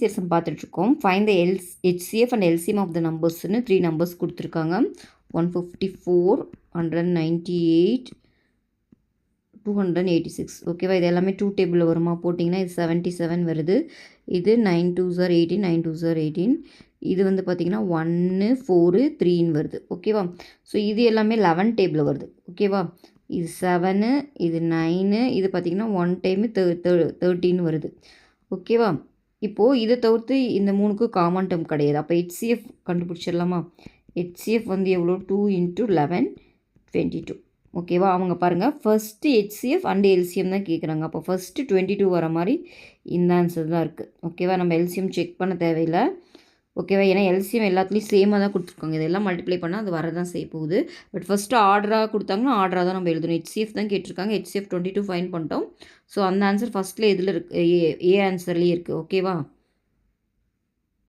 Previous sum பார்த்துட்ருக்கோம். Find the HCF and LCM of the நம்பர்ஸ்னு 3 numbers கொடுத்துருக்காங்க. 154, 198, 286. ஓகேவா? இது எல்லாமே 2 டேபிளில் வருமா? போட்டிங்கன்னா இது 77 வருது. இது 9 2s are 18, 9 2s are 18. இது வந்து பார்த்திங்கன்னா 1 4 3ன்னு வருது. ஓகேவா? ஸோ இது எல்லாமே 11 டேபிளில் வருது. ஓகேவா? இது 7, இது 9, இது பார்த்திங்கன்னா 1 டைமு 13 வருது. ஓகேவா? இப்போது இதை தவிர்த்து இந்த 3க்கு காமன் டேர்ம் கிடையாது. அப்போ HCF கண்டுபிடிச்சிடலாமா? HCF வந்து எவ்வளோ? 2 × 11 22. ஓகேவா? அவங்க பாருங்கள் ஃபஸ்ட்டு HCF அண்ட் LCM தான் கேட்குறாங்க. அப்போ ஃபஸ்ட்டு 22 வர மாதிரி இந்த ஆன்சர் தான் இருக்குது. ஓகேவா? நம்ம LCM செக் பண்ண தேவையில்லை. ஓகேவா? ஏன்னா LCM எல்லாத்துலேயும் சேமாக தான் கொடுத்துருக்காங்க. இதெல்லாம் மல்டிப்ளை பண்ணால் அது வரதான் செய்ய போகுது. பட் ஃபஸ்ட்டு ஆர்டராக கொடுத்தாங்கன்னா ஆர்டராக தான் நம்ம எழுதணும். HCF தான் கேட்டிருக்காங்க. HCF 22 ஃபைன் பண்ணிட்டோம். ஸோ அந்த ஆன்சர் ஃபஸ்ட்டில் எதில் இருக்குது? ஏ ஆன்சர்லேயே இருக்குது. ஓகேவா?